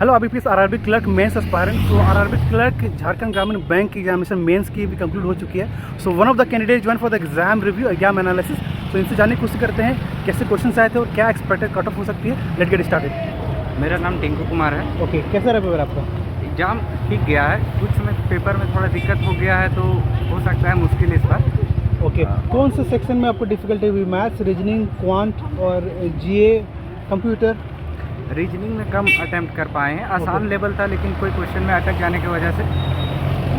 Hello, अभी please RRB clerk mains aspirant. तो RRB clerk Jharkhand Gramin bank की एग्जामिनेशन मेंस की भी कंप्लीट हो चुकी है। So one of the candidate join for the exam review exam analysis. तो इनसे जानने की कोशिश करते हैं कैसे क्वेश्चन आए थे और क्या एक्सपेक्टेड कट ऑफ हो सकती है। Let get started. मेरा नाम टिंकू कुमार है। ओके, कैसा रहा पेपर आपका? एग्ज़ाम ठीक गया है, कुछ में पेपर में थोड़ा दिक्कत हो गया है तो हो सकता है मुश्किल इस बार। ओके, कौन से सेक्शन में आपको डिफिकल्टी हुई? मैथ्स, रीजनिंग, क्वांट और जीए, कंप्यूटर? रीजनिंग में कम अटेम्प्ट कर पाए हैं, आसान लेवल था लेकिन कोई क्वेश्चन में अटक जाने की वजह से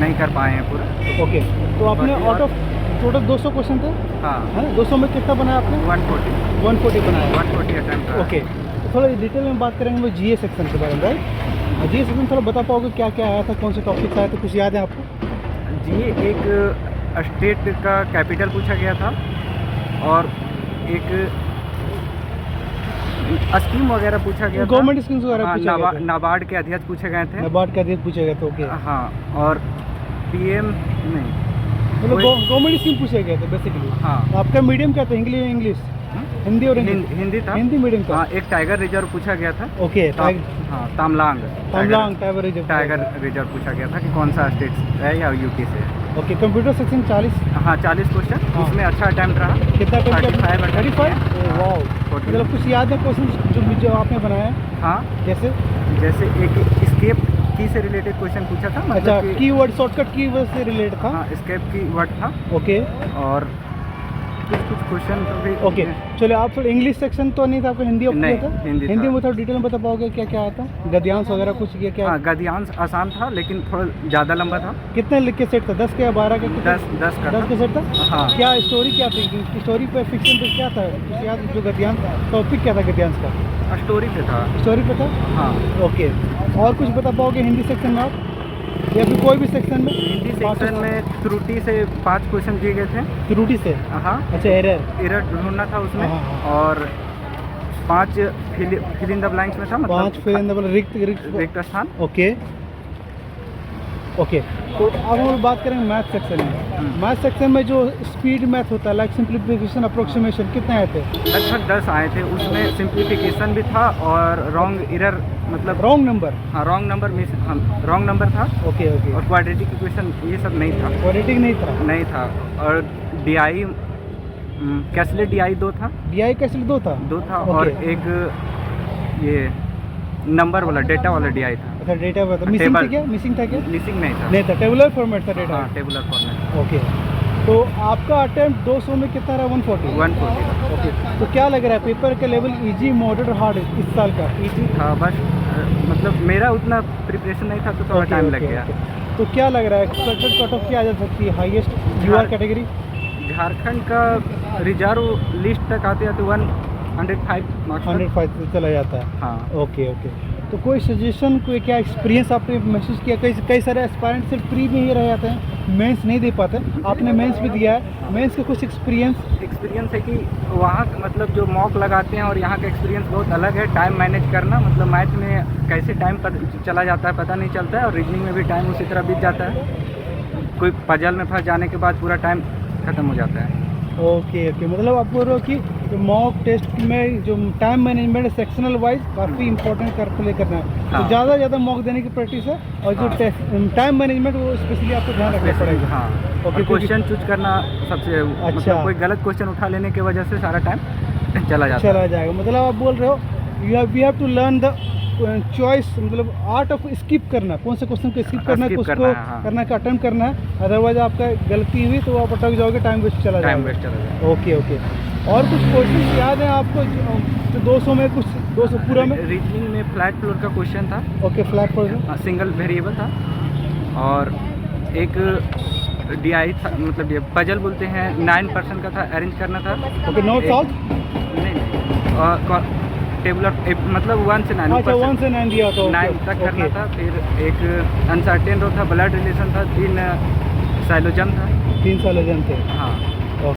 नहीं कर पाए हैं पूरा। ओके, तो आपने आउट ऑफ टोटल 200 क्वेश्चन थे? हाँ, है 200 में कितना बनाया आपने? 140 बनाया। 140 अटेम्प्ट। ओके, तो थोड़ा डिटेल में बात करेंगे वो जीए सेक्शन के बारे में, राइट? जीए सेक्शन थोड़ा बता पाओगे क्या क्या आया था, कौन से टॉपिक्स आए थे, कुछ याद है आपको? जी, एक स्टेट का कैपिटल पूछा गया था और एक स्कीम वगैरह पूछा गया था। गवर्नमेंट स्कीम्स वगैरह पूछा गया था। नाबार्ड के अध्यक्ष पूछे गए थे। नाबार्ड का अध्यक्ष पूछे गए थे। ओके, हाँ, और पीएम नहीं, मतलब गवर्नमेंट स्कीम पूछे गए थे बेसिकली। हाँ। आपका मीडियम क्या था? इंग्लिश? हिंदी और हिंदी था। हिंदी मीडियम था। हाँ, एक टाइगर रिजर्व पूछा गया था। ओके, हाँ, तामलांग टाइगर रिजर्व। टाइगर रिजर्व पूछा गया था कि कौन सा स्टेट है या यूटी से है। Okay, computer section 40। हाँ, 40 क्वेश्चन। हाँ। उसमें अच्छा अटेम्प्ट रहा। कितना अटेम्प्ट? 35। Wow, Total। मतलब कुछ याद है क्वेश्चन जो आपने बनाया है? हाँ, जैसे एक स्केप की से रिलेटेड क्वेश्चन पूछा था। अच्छा, कीवर्ड, शॉर्टकट कीवर्ड से रिलेटेड था। हाँ, स्केप की वर्ड था। ओके, और कुछ क्वेश्चन तो भी। ओके, चलिए आप थोड़ा इंग्लिश सेक्शन तो नहीं था आपका? हिंदी और नहीं, था? हिंदी हिंदी था। में थोड़ा डिटेल में बता पाओगे क्या क्या आया था? गद्यांश वगैरह कुछ किया क्या? हाँ, गद्यांश आसान था लेकिन थोड़ा ज़्यादा लंबा था। कितने लिख के सेट था? 10 के या 12 के? 10 का 10 के सेट था। हाँ। क्या स्टोरी क्या थी? स्टोरी पे फिक्शन पे क्या था? कुछ याद? जो गद्यांश टॉपिक क्या था गद्यांश का? स्टोरी पे था। स्टोरी पे था। हाँ, ओके, और कुछ बता पाओगे हिंदी सेक्शन में आप, या फिर कोई भी सेक्शन में? हिंदी सेक्शन में त्रुटि से 5 क्वेश्चन दिए गए थे। त्रुटि से? हाँ, अच्छा, एरर ढूंढना था उसमें। हाँ, हाँ। और 5 फिल इन द ब्लैंक्स में था, 5 फिल इन द रिक्त स्थान। ओके, ओके, तो अब हम बात करेंगे मैथ सेक्शन में। मैथ सेक्शन में जो स्पीड मैथ होता है, लाइक सिंप्लीफिकेशन, अप्रोक्सीमेशन, कितने आए थे? लगभग 10 आए थे। उसमें सिंप्लीफिकेशन भी था और रॉन्ग एरर, मतलब रॉन्ग नंबर। हाँ, रॉन्ग नंबर था। ओके, ओके, और क्वाड्रेटिक इक्वेशन ये सब नहीं था। क्वाड्रेटिक नहीं था। और डीआई कैसलेट डीआई 2 था। डीआई कैसे 2 था? 2 था। और एक ये नंबर वाला, डेटा वाला डीआई था। अच्छा, डेटा था। मिसिंग था क्या? मिसिंग था क्या? मिसिंग नहीं था। नहीं था, टेबुलर फॉर्मेट था डेटा। हाँ, टेबुलर फॉर्मेट। ओके, तो आपका अटेम्प्ट 200 में कितना रहा? 140। 140। ओके, तो क्या लग रहा है पेपर का लेवल इजी, मॉडरेट, हार्ड इस साल का? इजी था बस, मतलब मेरा उतना प्रिपरेशन नहीं था तो थोड़ा टाइम लग गया। तो क्या लग रहा है एक्सपेक्टेड कट ऑफ क्या आ जा सकती है हाईएस्ट यूआर कैटेगरी? झारखंड का रिजर्व लिस्ट तक आते आते 105 मार्क्स 105 चला जाता है। हाँ। ओके, ओके, तो कोई सजेशन, कोई क्या एक्सपीरियंस आपने महसूस किया? कई सारे एस्पायरेंट सिर्फ प्री में ही रह जाते हैं, मेंस नहीं दे पाते। आपने मेंस भी दिया है, मेंस का कुछ एक्सपीरियंस है कि वहाँ मतलब जो मॉक लगाते हैं और यहाँ का एक्सपीरियंस बहुत अलग है। टाइम मैनेज करना, मतलब मैथ में कैसे टाइम चला जाता है पता नहीं चलता है, और रीजनिंग में भी टाइम उसी तरह बीत जाता है। कोई पजल में फंस जाने के बाद पूरा टाइम ख़त्म हो जाता है। ओके, ओके, मतलब आप बोल रहे हो कि मॉक टेस्ट में जो टाइम मैनेजमेंट सेक्शनल वाइज काफ़ी इंपॉर्टेंट प्ले करना है। हाँ। तो ज़्यादा मॉक देने की प्रैक्टिस है, और जो टाइम मैनेजमेंट वो स्पेशली आपको ध्यान रखना पड़ेगा। हाँ, ओके, क्वेश्चन चूज करना सबसे अच्छा। मतलब कोई गलत क्वेश्चन उठा लेने की वजह से सारा टाइम चला जाएगा। मतलब आप बोल रहे हो we have to learn the choice, मतलब आर्ट ऑफ स्किप करना, कौन से क्वेश्चन को स्किप करना है, उसको करना का अटेम्प्ट करना है। अदरवाइज आपका गलती हुई तो आप अटक जाओगे, टाइम वेस्ट चला जाएगा। ओके, ओके, और कुछ क्वेश्चन याद है आपको तो 200 में? कुछ 200 पूरा में रीजनिंग में फ्लैट फ्लोर का क्वेश्चन था। Okay, flat floor, single variable था। और एक डीआई था, मतलब ये पजल बोलते हैं, 9% का था, अरेंज करना था। ओके, नॉट सॉल्व नहीं, टेबुलर मतलब 1 से 9। अच्छा, 1 से 9 दिया तो 9 तक करना था। फिर एक अनसर्टेन रो था, ब्लड रिलेशन था, 3 साइलोजन था। 3 साइलोजन थे। हाँ,